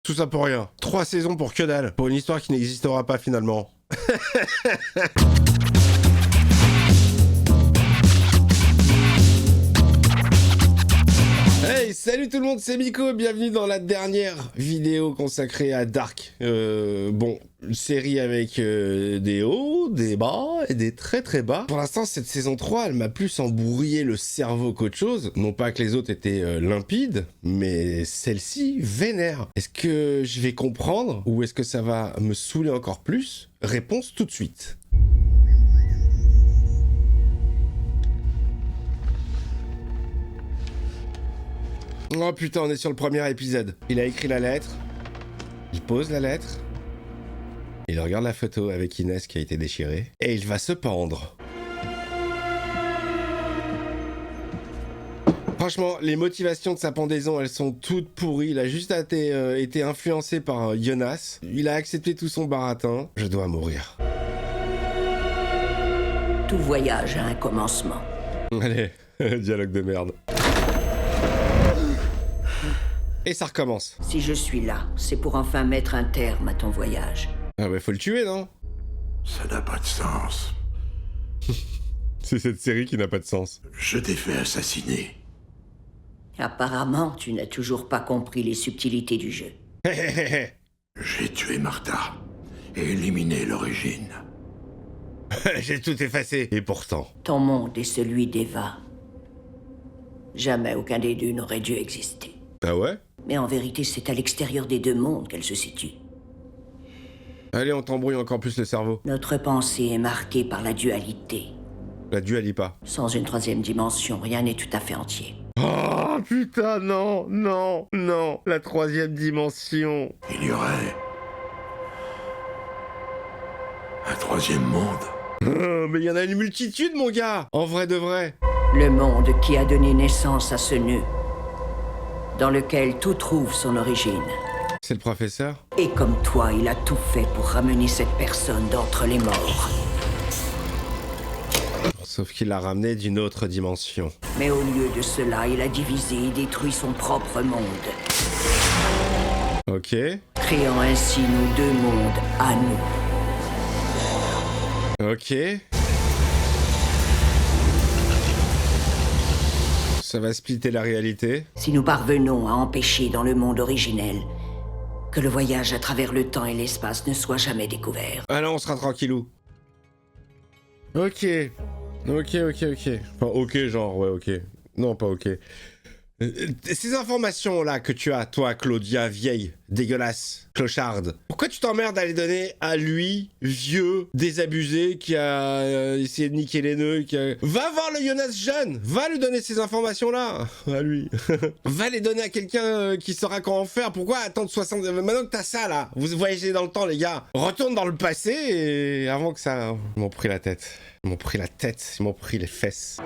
Tout ça pour rien. 3 saisons pour que dalle. Pour une histoire qui n'existera pas finalement. Hey, salut tout le monde, c'est Miko, bienvenue dans la dernière vidéo consacrée à Dark. Bon, une série avec des hauts, des bas et des très très bas. Pour l'instant, cette saison 3, elle m'a plus embrouillé le cerveau qu'autre chose. Non pas que les autres étaient limpides, mais celle-ci vénère. Est-ce que je vais comprendre ou est-ce que ça va me saouler encore plus? Réponse tout de suite. Oh putain, on est sur le premier épisode. Il a écrit la lettre. Il pose la lettre. Il regarde la photo avec Inès qui a été déchirée. Et il va se pendre. Franchement, les motivations de sa pendaison, elles sont toutes pourries. Il a juste été influencé par Jonas. Il a accepté tout son baratin. Je dois mourir. Tout voyage a un commencement. Allez, dialogue de merde. Et ça recommence. Si je suis là, c'est pour enfin mettre un terme à ton voyage. Ah bah faut le tuer, non? Ça n'a pas de sens. C'est cette série qui n'a pas de sens. Je t'ai fait assassiner. Apparemment, tu n'as toujours pas compris les subtilités du jeu. J'ai tué Martha et éliminé l'origine. J'ai tout effacé. Et pourtant... Ton monde est celui d'Eva. Jamais aucun des deux n'aurait dû exister. Ah ouais? Mais en vérité, c'est à l'extérieur des deux mondes qu'elle se situe. Allez, on t'embrouille encore plus le cerveau. Notre pensée est marquée par la dualité. La dualipa. Sans une troisième dimension, rien n'est tout à fait entier. Oh putain, non, non, non. La troisième dimension. Il y aurait un troisième monde. Mais il y en a une multitude, mon gars. En vrai de vrai. Le monde qui a donné naissance à ce nœud, dans lequel tout trouve son origine. C'est le professeur? Et comme toi, il a tout fait pour ramener cette personne d'entre les morts. Sauf qu'il l'a ramené d'une autre dimension. Mais au lieu de cela, il a divisé et détruit son propre monde, Ok. créant ainsi nos deux mondes à nous. Ok. Ça va splitter la réalité. Si nous parvenons à empêcher dans le monde originel que le voyage à travers le temps et l'espace ne soit jamais découvert. Ah là, on sera tranquillou. Ok. Ok. Enfin, ok, genre, ouais, ok. Non, pas ok. Ces informations-là que tu as, toi, Claudia, vieille, dégueulasse, clocharde, pourquoi tu t'emmerdes à les donner à lui, vieux, désabusé, qui a essayé de niquer les nœuds, Va voir le Jonas jeune. Va lui donner ces informations-là. À lui. Va les donner à quelqu'un qui saura comment en faire. Pourquoi attendre 60... Maintenant que t'as ça, là, vous voyagez dans le temps, les gars. Retourne dans le passé et... Avant que ça... Ils m'ont pris la tête. Ils m'ont pris la tête. Ils m'ont pris les fesses.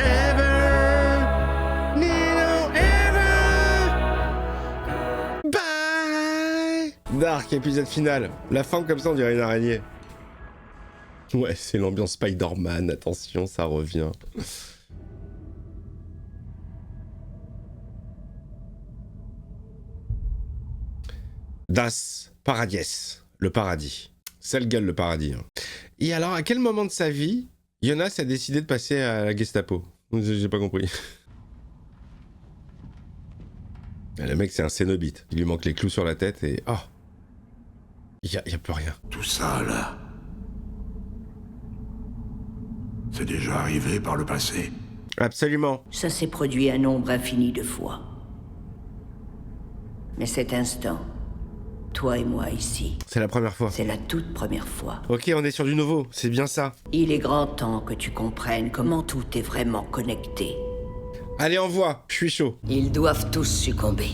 Dark, épisode final. La fin comme ça, on dirait une araignée. Ouais, c'est l'ambiance Spider-Man. Attention, ça revient. Das Paradies. Le paradis. Sale gueule, le paradis. Et alors, à quel moment de sa vie, Jonas a décidé de passer à la Gestapo? J'ai pas compris. Le mec, c'est un cénobite. Il lui manque les clous sur la tête et... Oh, y a plus rien. Tout ça, là, c'est déjà arrivé par le passé. Absolument. Ça s'est produit un nombre infini de fois. Mais cet instant, toi et moi ici, C'est la première fois. c'est la toute première fois. Ok, on est sur du nouveau. C'est bien ça. Il est grand temps que tu comprennes comment tout est vraiment connecté. Allez, envoie. Je suis chaud. Ils doivent tous succomber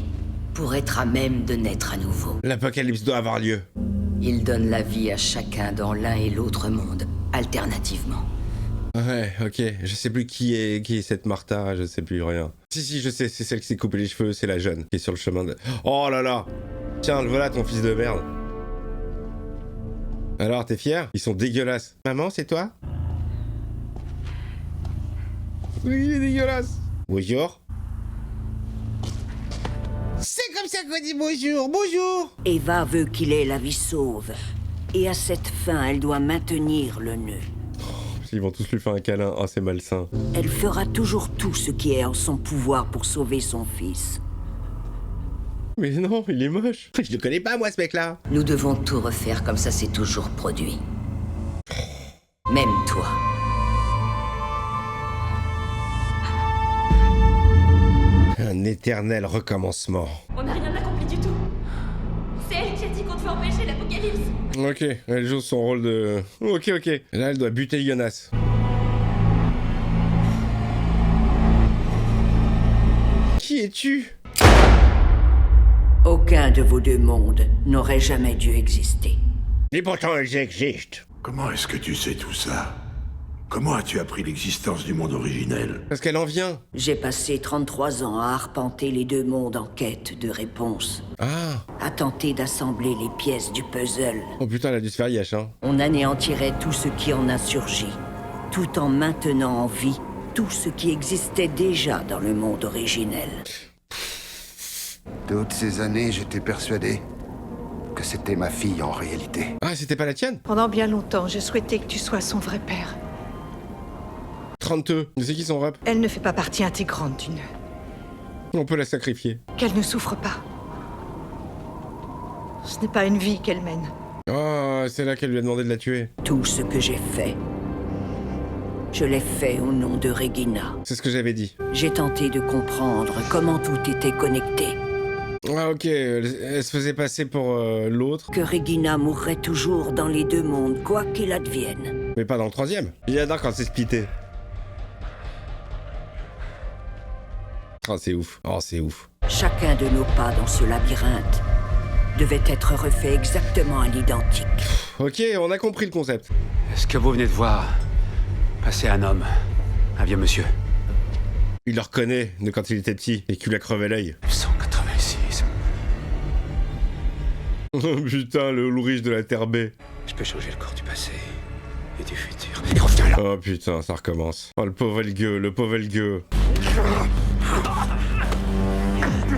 pour être à même de naître à nouveau. L'apocalypse doit avoir lieu. Ils donnent la vie à chacun dans l'un et l'autre monde, alternativement. Ouais, ok. Je sais plus qui est cette Martha, je sais plus rien. Si, je sais, c'est celle qui s'est coupé les cheveux, c'est la jeune qui est sur le chemin de... Oh là là. Tiens, le voilà ton fils de merde. Alors, t'es fier? Ils sont dégueulasses. Maman, c'est toi? Oui, il est dégueulasse. Bonjour. C'est comme ça ça qu'on dit bonjour, bonjour. Eva veut qu'il ait la vie sauve. Et à cette fin, elle doit maintenir le nœud. Ils vont tous lui faire un câlin. Oh, c'est malsain. Elle fera toujours tout ce qui est en son pouvoir pour sauver son fils. Mais non, il est moche. Je le connais pas, moi, ce mec-là. Nous devons tout refaire comme ça s'est toujours produit. Même toi. Un éternel recommencement. On n'a rien accompli du tout. C'est elle qui a dit qu'on devait empêcher l'apocalypse. Ok, elle joue son rôle de... Ok. Là, elle doit buter Jonas. Qui es-tu? Aucun de vos deux mondes n'aurait jamais dû exister. Et pourtant, elles existent. Comment est-ce que tu sais tout ça? Comment as-tu appris l'existence du monde originel? Parce qu'elle en vient. J'ai passé 33 ans à arpenter les deux mondes en quête de réponses. Ah. À tenter d'assembler les pièces du puzzle. Oh putain, elle a dû se faire yesh, hein. On anéantirait tout ce qui en a surgi, tout en maintenant en vie tout ce qui existait déjà dans le monde originel. Toutes ces années, j'étais persuadé que c'était ma fille en réalité. Ah, c'était pas la tienne? Pendant bien longtemps, je souhaitais que tu sois son vrai père. 32. Tu sais qui son rap? Elle ne fait pas partie intégrante du nœud. On peut la sacrifier. Qu'elle ne souffre pas. Ce n'est pas une vie qu'elle mène. Oh, c'est là qu'elle lui a demandé de la tuer. Tout ce que j'ai fait, je l'ai fait au nom de Regina. C'est ce que j'avais dit. J'ai tenté de comprendre comment tout était connecté. Ah ok, elle se faisait passer pour l'autre, Que Regina mourrait toujours dans les deux mondes, quoi qu'il advienne. mais pas dans le troisième. J'adore quand c'est splitté. Oh c'est ouf, oh c'est ouf. Chacun de nos pas dans ce labyrinthe devait être refait exactement à l'identique. Ok, on a compris le concept. Ce que vous venez de voir, c'est un homme, un vieux monsieur. Il le reconnaît de quand il était petit et qu'il lui a crevé l'œil. 186. Oh putain, le loup riche de la Terre B. Je peux changer le corps du passé et du futur. Et reviens là. Oh putain, ça recommence. Oh le pauvre Elgueux, le pauvre Elgueux.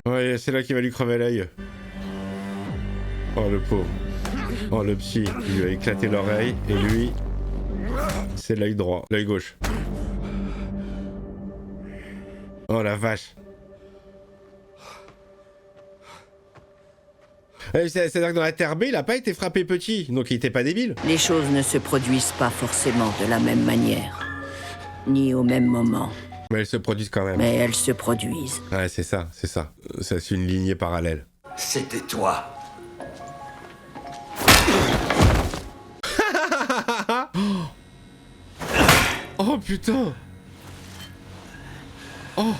Ouais, c'est là qu'il va lui crever l'œil. Oh le pauvre. Oh le psy, il lui a éclaté l'oreille et lui, c'est l'œil droit, l'œil gauche. Oh la vache. C'est-à-dire que dans la Terre B, il a pas été frappé petit, donc il était pas débile. Les choses ne se produisent pas forcément de la même manière, ni au même moment, Mais elles se produisent quand même. mais elles se produisent. Ouais, c'est ça, c'est ça. Ça, c'est une lignée parallèle. C'était toi. Oh putain. Oh.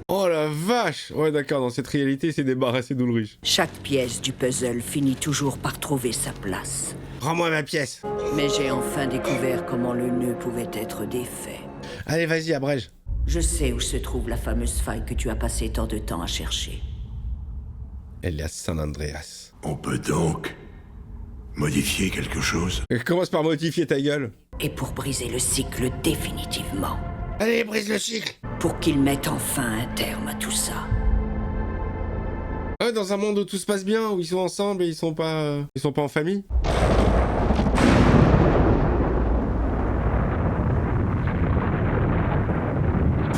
Oh la vache. Ouais d'accord, dans cette réalité, il s'est débarrassé d'Ulrich. Chaque pièce du puzzle finit toujours par trouver sa place. Rends-moi ma pièce. Mais j'ai enfin découvert comment le nœud pouvait être défait. Allez, vas-y, abrège. Je sais où se trouve la fameuse faille que tu as passé tant de temps à chercher. Elias San Andreas. On peut donc modifier quelque chose? Commence par modifier ta gueule. Et pour briser le cycle définitivement. Allez, brise le cycle. Pour qu'il mette enfin un terme à tout ça. Ouais, dans un monde où tout se passe bien, où ils sont ensemble et ils sont pas en famille.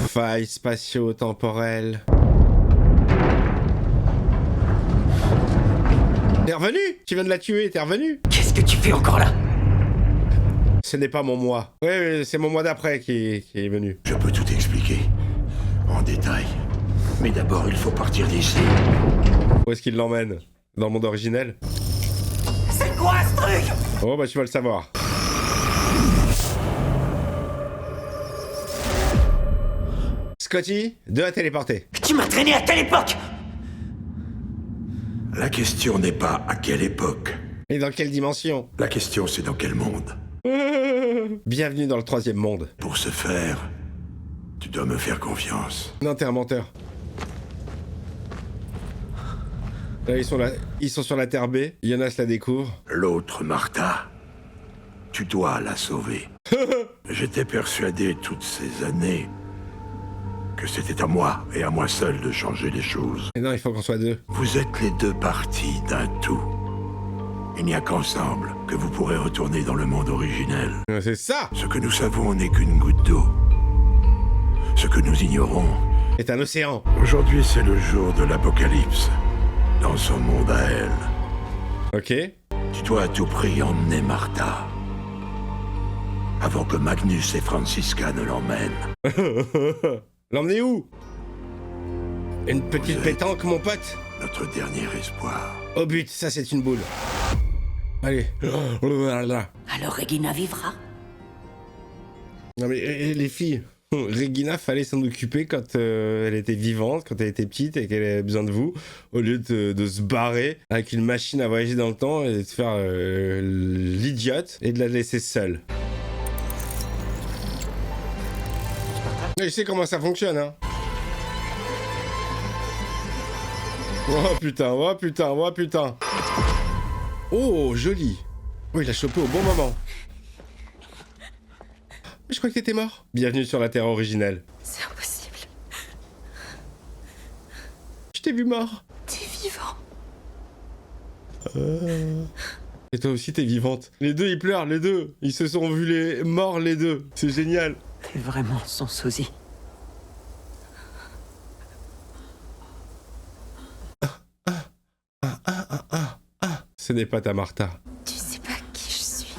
Faille spatio-temporelle. T'es revenu? Tu viens de la tuer, t'es revenu? Qu'est-ce que tu fais encore là? Ce n'est pas mon moi. Ouais, c'est mon moi d'après qui est venu. Je peux tout expliquer. En détail. Mais d'abord, il faut partir d'ici. Où est-ce qu'il l'emmène? Dans le monde originel? C'est quoi ce truc? Oh bah tu vas le savoir. Scotty, 2 à téléporter. Tu m'as traîné à quelle époque? La question n'est pas à quelle époque. Et dans quelle dimension? La question, c'est dans quel monde. Bienvenue dans le 3e monde. Pour ce faire, tu dois me faire confiance. Non, t'es un menteur. Là, ils sont sur la Terre B. Jonas la découvre. L'autre Martha, tu dois la sauver. J'étais persuadé toutes ces années que c'était à moi et à moi seul de changer les choses. Et non, il faut qu'on soit deux. Vous êtes les deux parties d'un tout. Il n'y a qu'ensemble que vous pourrez retourner dans le monde originel. C'est ça! Ce que nous savons n'est qu'une goutte d'eau. Ce que nous ignorons... C'est un océan. Aujourd'hui, c'est le jour de l'apocalypse. Dans son monde à elle. Ok. Tu dois à tout prix emmener Martha. Avant que Magnus et Franziska ne l'emmènent. L'emmener où? Une petite Vous pétanque, mon pote? Notre dernier espoir. Au but, ça c'est une boule. Allez. Alors Regina vivra. Non mais les filles, Regina fallait s'en occuper quand elle était vivante, quand elle était petite et qu'elle avait besoin de vous, au lieu de se barrer avec une machine à voyager dans le temps et de faire l'idiote et de la laisser seule. Je sais comment ça fonctionne, hein. Oh putain, oh putain, oh putain. Oh, joli. Oh, il a chopé au bon moment. Je crois que t'étais mort. Bienvenue sur la Terre originelle. C'est impossible. Je t'ai vu mort. T'es vivant. Et toi aussi, t'es vivante. Les deux, ils pleurent, les deux. Ils se sont vus les morts, les deux. C'est génial. T'es vraiment son sosie. Ce n'est pas ta Martha. Tu sais pas qui je suis.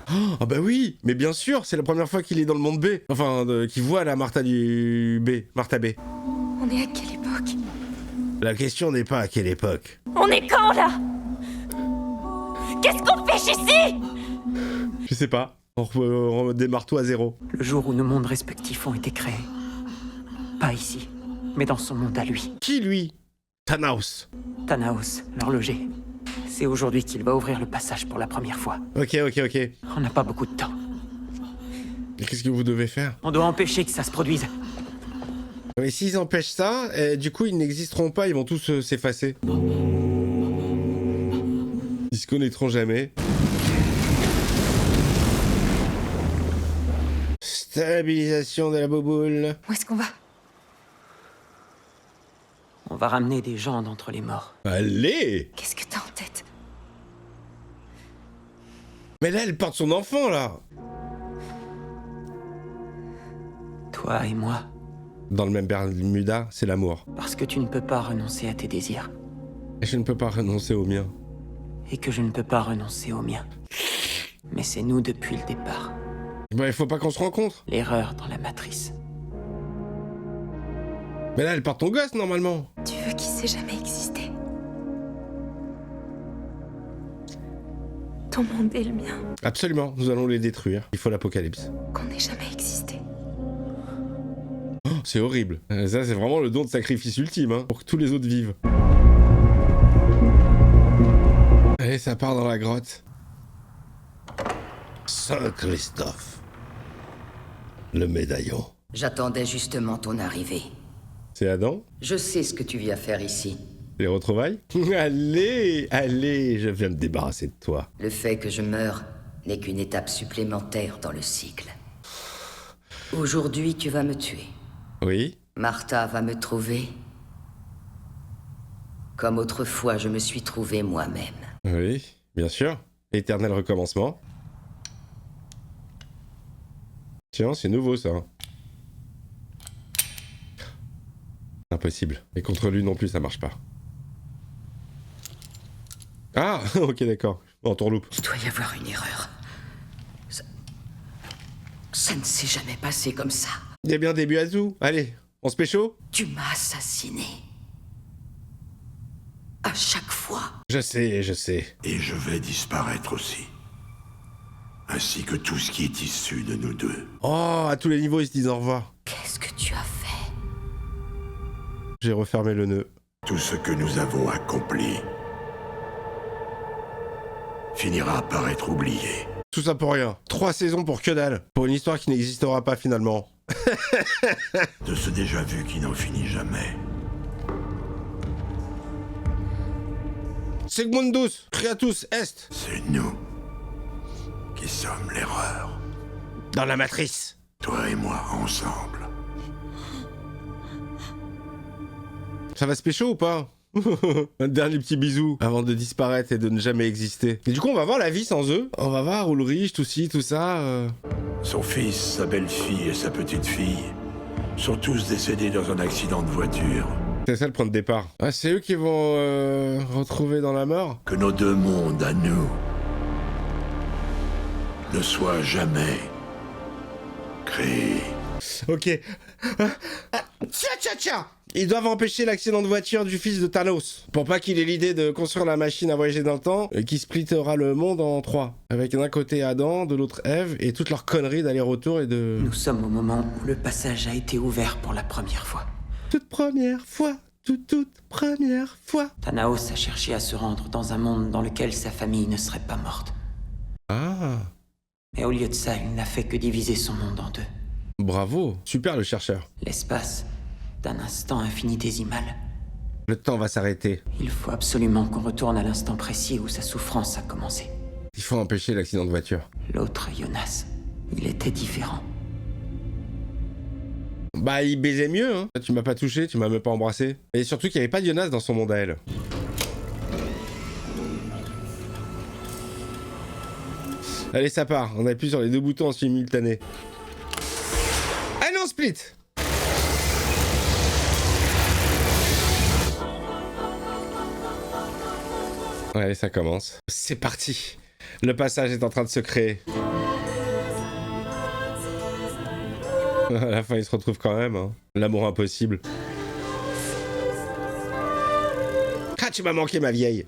Ah bah oui, mais bien sûr, c'est la première fois qu'il est dans le monde B. Enfin, qu'il voit la Martha du B. Martha B. On est à quelle époque? La question n'est pas à quelle époque. On est quand, là? Qu'est-ce qu'on fait ici? Je sais pas. On redémarre tout à zéro. Le jour où nos mondes respectifs ont été créés. Pas ici, mais dans son monde à lui. Qui, lui? Thanos. Thanaos, l'horloger. C'est aujourd'hui qu'il va ouvrir le passage pour la première fois. Ok. On n'a pas beaucoup de temps. Et qu'est-ce que vous devez faire? On doit empêcher que ça se produise. Mais s'ils empêchent ça, du coup, ils n'existeront pas, ils vont tous s'effacer. Ils se connaîtront jamais. Stabilisation de la boboule. Où est-ce qu'on va? On va ramener des gens d'entre les morts. Allez! Qu'est-ce que t'as en tête? Mais là, elle porte son enfant, là! Toi et moi. Dans le même Bermuda, c'est l'amour. Parce que tu ne peux pas renoncer à tes désirs. Et je ne peux pas renoncer au mien. Et que je ne peux pas renoncer aux miens. Mais c'est nous depuis le départ. Bah, il faut pas qu'on se rencontre. L'erreur dans la matrice. Mais là, elle porte ton gosse, normalement. Tu veux qu'il s'ait jamais existé? Ton monde et le mien, Absolument, nous allons les détruire. Il faut l'apocalypse. qu'on n'ait jamais existé. Oh, c'est horrible. Ça, c'est vraiment le don de sacrifice ultime, hein, pour que tous les autres vivent. Allez, ça part dans la grotte. Saint-Christophe. Le médaillon. J'attendais justement ton arrivée. C'est Adam? Je sais ce que tu viens faire ici. Les retrouvailles? Allez, je viens me débarrasser de toi. Le fait que je meure n'est qu'une étape supplémentaire dans le cycle. Aujourd'hui, tu vas me tuer. Oui? Martha va me trouver. Comme autrefois, je me suis trouvé moi-même. Oui, bien sûr. Éternel recommencement. Tiens, c'est nouveau, ça. Impossible. Et contre lui non plus, ça marche pas. Ah, ok, d'accord. En tourloupe. Il doit y avoir une erreur. Ça ne s'est jamais passé comme ça. Il y a bien début à tout. Allez, on se pécho? Tu m'as assassiné. À chaque fois. Je sais. Et je vais disparaître aussi. Ainsi que tout ce qui est issu de nous deux. Oh, à tous les niveaux, ils se disent au revoir. Qu'est-ce que tu as fait? J'ai refermé le nœud. Tout ce que nous avons accompli finira par être oublié. Tout ça pour rien. 3 saisons pour que dalle. Pour une histoire qui n'existera pas finalement. De ce déjà-vu qui n'en finit jamais. Segmundus, Creatus Est. C'est nous qui sommes l'erreur. Dans la matrice. Toi et moi, ensemble. Ça va se pécho ou pas? Un dernier petit bisou avant de disparaître et de ne jamais exister. Et du coup, on va voir la vie sans eux. On va voir Ulrich, tout ci, tout ça. Son fils, sa belle-fille et sa petite-fille sont tous décédés dans un accident de voiture. C'est ça le point de départ. Ah, c'est eux qui vont retrouver dans la mort? Que nos deux mondes à nous ne soient jamais créés. Ok. Tiens. Ils doivent empêcher l'accident de voiture du fils de Thanos, pour pas qu'il ait l'idée de construire la machine à voyager dans le temps, et qui splittera le monde en 3. Avec d'un côté Adam, de l'autre Ève, et toutes leurs conneries d'aller-retour et de... Nous sommes au moment où le passage a été ouvert pour la première fois. Toute première fois, toute première fois. Thanos a cherché à se rendre dans un monde dans lequel sa famille ne serait pas morte. Ah. Mais au lieu de ça, il n'a fait que diviser son monde en deux. Bravo, super le chercheur. L'espace d'un instant infinitésimal. Le temps va s'arrêter. Il faut absolument qu'on retourne à l'instant précis où sa souffrance a commencé. Il faut empêcher l'accident de voiture. L'autre Jonas, il était différent. Bah, il baisait mieux, hein. Tu m'as pas touché, tu m'as même pas embrassé. Et surtout qu'il y avait pas de Jonas dans son monde à elle. Allez, ça part. On appuie sur les deux boutons en simultané. Ah non, split! Allez, ça commence. C'est parti. Le passage est en train de se créer. À la fin, ils se retrouvent quand même. Hein. L'amour impossible. Ah, tu m'as manqué, ma vieille.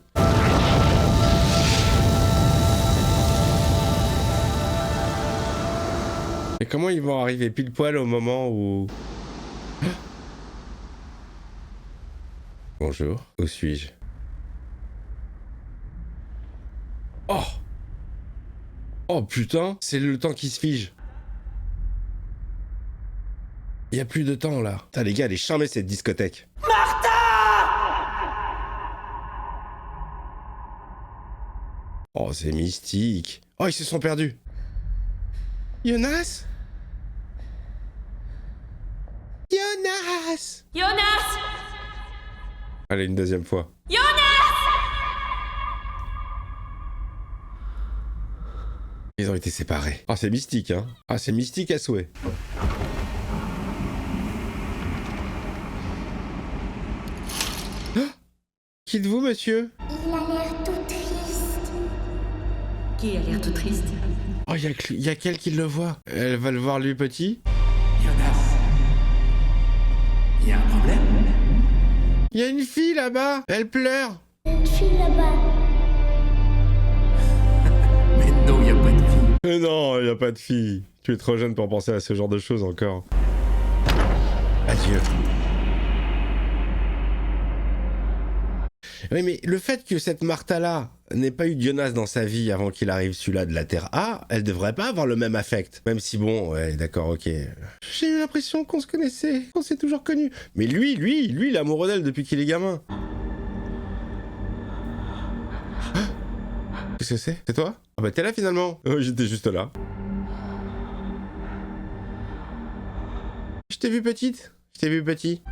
Et comment ils vont arriver pile poil au moment où... Bonjour, où suis-je? Oh! Oh putain, c'est le temps qui se fige. Il y a plus de temps là. Putain les gars, elle est charmée cette discothèque. Martha! Oh, c'est mystique. Oh, ils se sont perdus. Jonas? Jonas! Jonas! Allez, une deuxième fois. Jonas! Ils ont été séparés. Ah, c'est mystique, hein. Ah, c'est mystique à souhait. Ah, qui êtes-vous, monsieur? Il a l'air tout triste. Qui a l'air tout triste? Oh, y a qu'elle qui le voit. Elle va le voir lui petit. Jonas, il y a un problème? Il y a une fille là-bas. Elle pleure. Une fille là-bas. Mais non, il y a pas de fille. Non, il y a pas de fille. Tu es trop jeune pour penser à ce genre de choses encore. Adieu. Oui, mais le fait que cette Martha-là n'ait pas eu Jonas dans sa vie avant qu'il arrive celui-là de la Terre A, elle devrait pas avoir le même affect. Même si bon, ouais, d'accord, ok. J'ai eu l'impression qu'on se connaissait, qu'on s'est toujours connus. Mais lui, il est amoureux d'elle depuis qu'il est gamin. Ah, qu'est-ce que c'est? C'est toi? Ah bah t'es là finalement. Oh, j'étais juste là. Je t'ai vu petite. Je t'ai vu petit.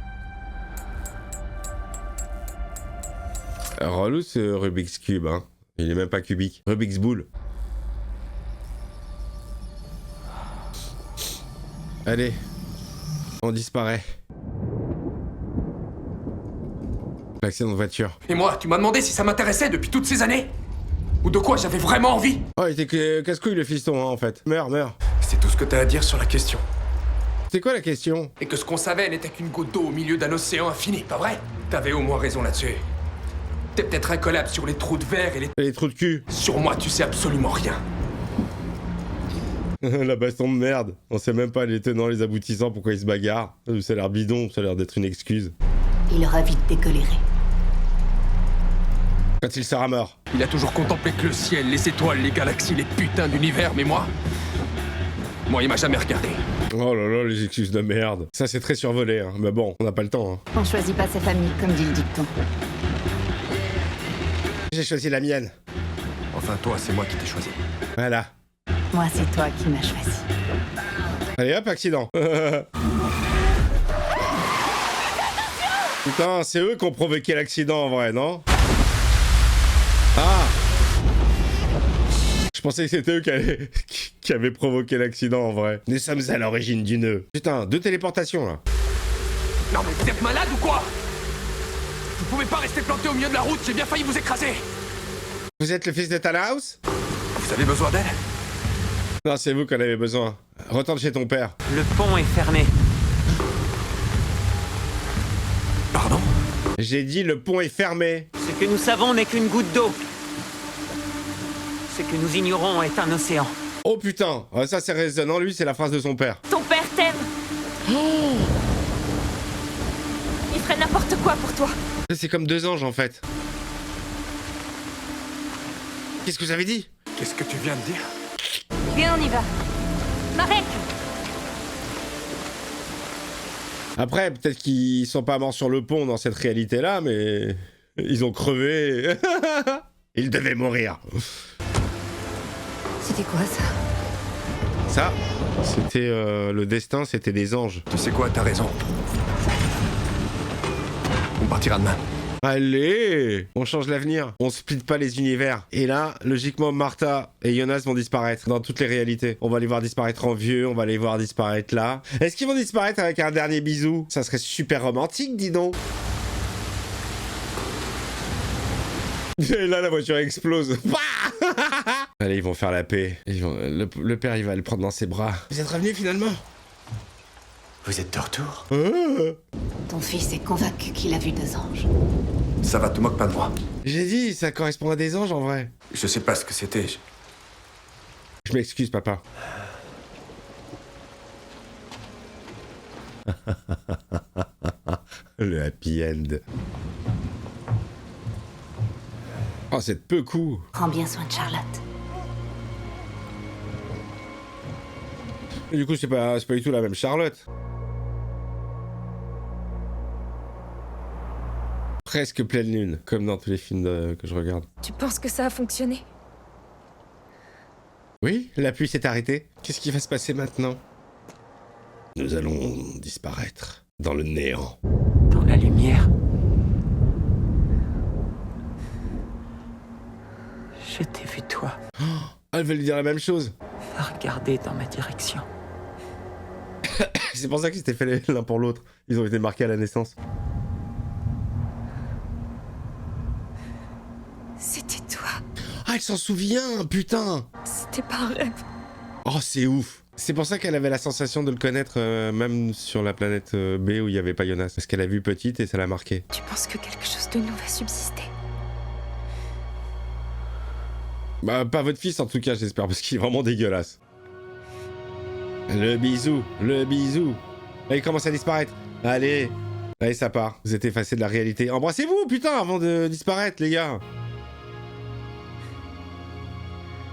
Relou ce Rubik's Cube, hein. Il est même pas cubique. Rubik's Boule. Allez. On disparaît. L'accident de voiture. Et moi, tu m'as demandé si ça m'intéressait depuis toutes ces années? Ou de quoi j'avais vraiment envie? Oh, il était casse-couille le fiston, hein, en fait. Meurs. C'est tout ce que t'as à dire sur la question. C'est quoi la question? Et que ce qu'on savait n'était qu'une goutte d'eau au milieu d'un océan infini, pas vrai? T'avais au moins raison là-dessus. T'es peut-être incollable sur les trous de verre et les trous de cul. Sur moi, tu sais absolument rien. La baston de merde. On sait même pas les tenants, les aboutissants, pourquoi ils se bagarrent. Ça a l'air bidon, ça a l'air d'être une excuse. Il aura vite décoléré. Quand il sera mort. Il a toujours contemplé que le ciel, les étoiles, les galaxies, les putains d'univers, mais moi, il m'a jamais regardé. Oh là là, les excuses de merde. Ça, c'est très survolé, hein. Mais bon, on n'a pas le temps, hein. On choisit pas sa famille, comme dit le dicton. J'ai choisi la mienne. Enfin, toi, c'est moi qui t'ai choisi. Voilà. Moi, c'est toi qui m'as choisi. Allez hop, accident. Putain, c'est eux qui ont provoqué l'accident en vrai, non? Ah! Je pensais que c'était eux qui avaient provoqué l'accident en vrai. Nous sommes à l'origine du nœud. Putain, 2 téléportations là. Non mais vous êtes malade ou quoi? Vous pouvez pas rester planté au milieu de la route, j'ai bien failli vous écraser. Vous êtes le fils de Tannhaus? Vous avez besoin d'aide? Non, c'est vous qu'on avait besoin. Retourne chez ton père. Le pont est fermé. Pardon? J'ai dit le pont est fermé. Ce que nous savons n'est qu'une goutte d'eau. Ce que nous ignorons est un océan. Oh putain, ah, ça c'est résonnant, lui c'est la phrase de son père. Ton père t'aime. Il ferait n'importe quoi pour toi. C'est comme 2 anges en fait. Qu'est-ce que vous avez dit? Qu'est-ce que tu viens de dire? Viens, on y va. Marek! Après, peut-être qu'ils sont pas morts sur le pont dans cette réalité-là, mais ils ont crevé. Ils devaient mourir. C'était quoi ça? Ça, c'était le destin, c'était des anges. Tu sais quoi, t'as raison. On partira demain. Allez, on change l'avenir, on split pas les univers. Et là, logiquement, Martha et Jonas vont disparaître dans toutes les réalités. On va les voir disparaître en vieux, on va les voir disparaître là. Est-ce qu'ils vont disparaître avec un dernier bisou? Ça serait super romantique, dis donc. Et là, la voiture explose. Allez, ils vont faire la paix. Le père, il va le prendre dans ses bras. Vous êtes revenu finalement? Vous êtes de retour? Ton fils est convaincu qu'il a vu 2 anges. Ça va, te moque pas de moi. J'ai dit, ça correspond à des anges en vrai. Je sais pas ce que c'était. Je m'excuse, papa. Le happy end. Oh, c'est peu cool. Prends bien soin de Charlotte. Et du coup, c'est pas du tout la même Charlotte. Presque pleine lune, comme dans tous les films que je regarde. Tu penses que ça a fonctionné? Oui, la pluie s'est arrêtée. Qu'est-ce qui va se passer maintenant? Nous allons disparaître dans le néant. Dans la lumière. Je t'ai vu toi. Oh, elle veut lui dire la même chose. Va regarder dans ma direction. C'est pour ça qu'ils s'étaient fait l'un pour l'autre. Ils ont été marqués à la naissance. C'était toi. Ah, elle s'en souvient, putain. C'était pas un rêve. Oh, c'est ouf. C'est pour ça qu'elle avait la sensation de le connaître, même sur la planète B où il n'y avait pas Jonas. Parce qu'elle a vu petite et ça l'a marqué. Tu penses que quelque chose de nous va subsister? Bah, pas votre fils en tout cas, j'espère, parce qu'il est vraiment dégueulasse. Le bisou, le bisou. Là, il commence à disparaître. Allez, allez, ça part. Vous êtes effacés de la réalité. Embrassez-vous, putain, avant de disparaître, les gars.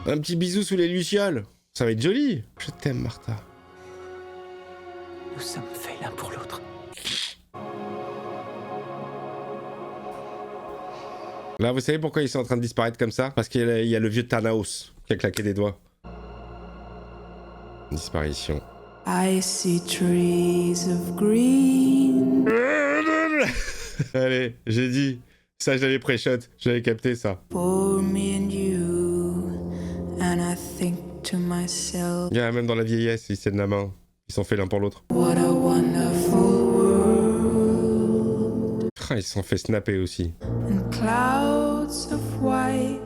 Un petit bisou sous les lucioles. Ça va être joli. Je t'aime, Martha. Nous sommes faits l'un pour l'autre. Là, vous savez pourquoi ils sont en train de disparaître comme ça? Parce qu'il y a le vieux Tannhaus qui a claqué des doigts. Disparition. I see trees of green. Allez, j'ai dit. Ça, je l'avais pré-shot. J'avais capté ça. For me and you. And I think to myself. Même dans la vieillesse, ils se tiennent la main. Ils sont faits l'un pour l'autre. What a wonderful world. Ah, ils se sont fait snapper aussi. And clouds of white.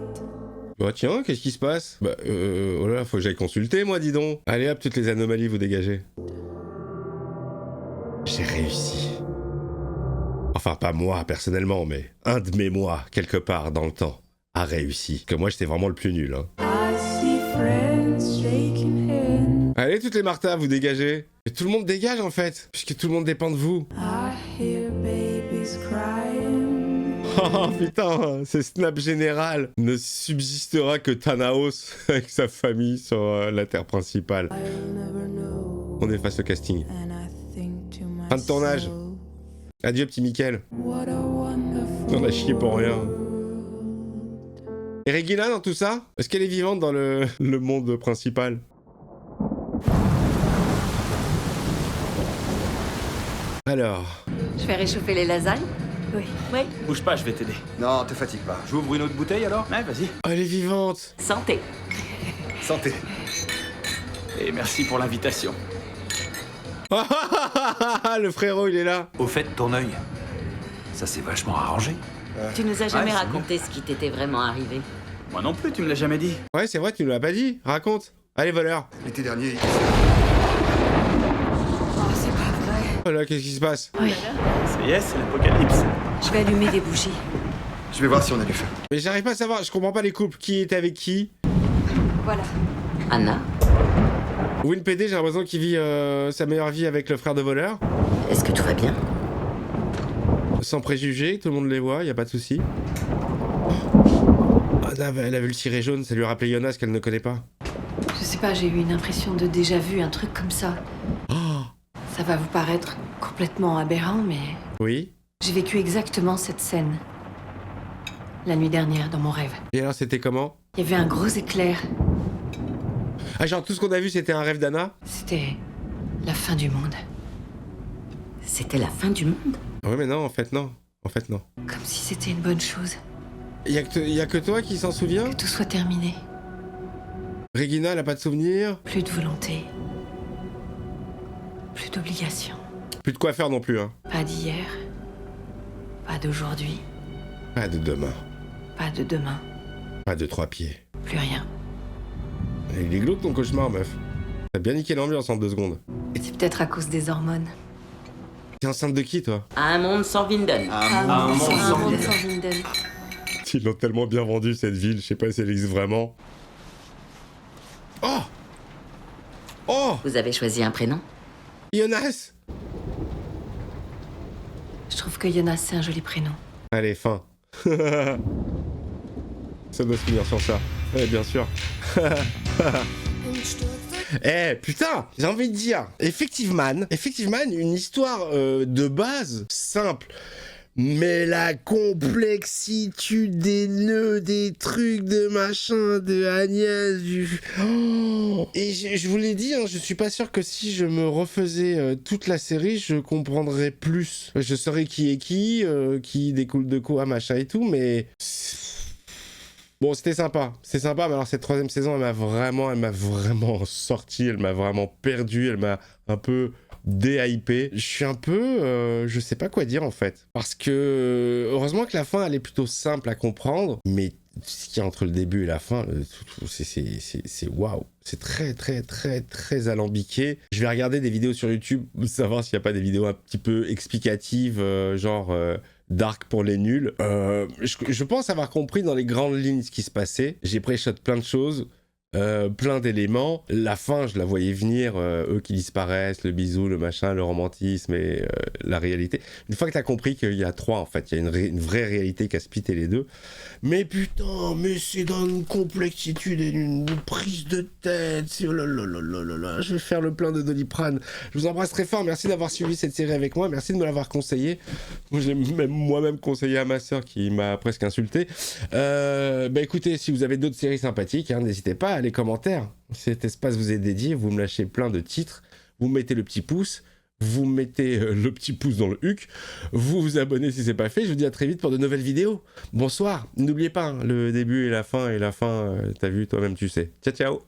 Bah tiens, qu'est-ce qui se passe? Bah oh là, faut que j'aille consulter moi, dis donc. Allez hop, toutes les anomalies, vous dégagez. J'ai réussi. Enfin, pas moi, personnellement, mais un de mes moi, quelque part dans le temps, a réussi. Que moi, j'étais vraiment le plus nul, hein. I see friends shaking hands. Allez, toutes les Martha, vous dégagez. Et tout le monde dégage, en fait, puisque tout le monde dépend de vous. I hear babies crying. Oh putain, c'est Snap Général. Ne subsistera que Tannhaus avec sa famille sur la terre principale. On efface le casting. Fin de tournage. Adieu petit Mickaël. On a chié pour rien. Et Regina dans tout ça? Est-ce qu'elle est vivante dans le monde principal? Alors... Je vais réchauffer les lasagnes? Oui. Oui. Bouge pas, je vais t'aider. Non, te fatigue pas. J'ouvre une autre bouteille alors? Ouais, vas-y. Oh, elle est vivante. Santé. Santé. Et merci pour l'invitation. Le frérot, il est là. Au fait, ton œil, ça s'est vachement arrangé. Tu nous as jamais Ouais, c'est raconté ce qui t'était vraiment arrivé. Moi non plus, tu me l'as jamais dit. Ouais, c'est vrai, tu nous l'as pas dit. Raconte. Allez, voleur. L'été dernier, Oh, c'est pas vrai. Oh là, qu'est-ce qui se passe? Oui. Ça y est, c'est l'apocalypse. Je vais allumer des bougies. je vais voir si on a du feu. Mais j'arrive pas à savoir, je comprends pas les couples. Qui était avec qui? Voilà. Anna, WinPD, j'ai l'impression qu'il vit sa meilleure vie avec le frère de voleur. est-ce que tout va bien? Sans préjugés, tout le monde les voit, y a pas de souci. Ah, là, elle a vu le ciré jaune, ça lui a rappelé Jonas qu'elle ne connaît pas. Je sais pas, j'ai eu une impression de déjà vu, un truc comme ça. Ça va vous paraître complètement aberrant, mais Oui. j'ai vécu exactement cette scène. La nuit dernière, dans mon rêve. Et alors, c'était comment? Il y avait un gros éclair. Ah, genre, tout ce qu'on a vu, c'était un rêve d'Anna? C'était la fin du monde. C'était la fin du monde? Ouais, mais non, en fait, non. En fait, non. Comme si c'était une bonne chose. Y a que toi qui s'en souviens? Que tout soit terminé. Regina, elle a pas de souvenirs? Plus de volonté. Plus d'obligation. Plus de quoi faire non plus, hein. Pas d'hier. Pas d'aujourd'hui. Pas de demain. Pas de demain. Pas de 3 pieds. Plus rien. Il est glauque ton cauchemar, meuf. T'as bien niqué l'ambiance en 2 secondes. C'est peut-être à cause des hormones. T'es enceinte de qui, toi? Un monde sans Vinden. Un monde sans Vinden. Ils l'ont tellement bien vendu, cette ville, je sais pas si elle existe vraiment. Oh! Oh! Vous avez choisi un prénom? Jonas! Je trouve que Jonas, c'est un joli prénom. Allez, fin. Ça doit se finir sur ça. Ouais, bien sûr. Eh, putain, j'ai envie de dire, effectivement, une histoire de base simple. Mais la complexitude des nœuds, des trucs, de machin, de Agnès, du... Oh, et je vous l'ai dit, hein, je suis pas sûr que si je me refaisais toute la série, je comprendrais plus. Je saurais qui est qui découle de quoi, machin et tout, mais... Bon, c'était sympa, c'est sympa, mais alors cette 3e saison, elle m'a vraiment sorti, elle m'a vraiment perdu, elle m'a un peu déhypé. Je suis un peu... je sais pas quoi dire en fait. Parce que... Heureusement que la fin, elle est plutôt simple à comprendre, mais ce qu'il y a entre le début et la fin, c'est waouh. C'est très alambiqué. Je vais regarder des vidéos sur YouTube, savoir s'il n'y a pas des vidéos un petit peu explicatives, genre... Dark pour les nuls. Je pense avoir compris dans les grandes lignes ce qui se passait. J'ai pré-shot plein de choses, plein d'éléments. La fin, je la voyais venir, eux qui disparaissent, le bisou, le machin, le romantisme et la réalité. Une fois que t'as compris qu'il y a 3, en fait, il y a une vraie réalité qui a splitté les deux. Mais putain, mais c'est dans une complexitude et une prise de tête. Oh là là là là là là. Je vais faire le plein de Doliprane. Je vous embrasse très fort. Merci d'avoir suivi cette série avec moi. Merci de me l'avoir conseillé. Moi, j'ai moi-même conseillé à ma soeur qui m'a presque insulté. Bah écoutez, si vous avez d'autres séries sympathiques, hein, n'hésitez pas, les commentaires. Cet espace vous est dédié. Vous me lâchez plein de titres. Vous mettez le petit pouce. Vous mettez le petit pouce dans le huc, vous vous abonnez si c'est pas fait, je vous dis à très vite pour de nouvelles vidéos. Bonsoir, n'oubliez pas, hein, le début et la fin, t'as vu, toi-même tu sais. Ciao ciao.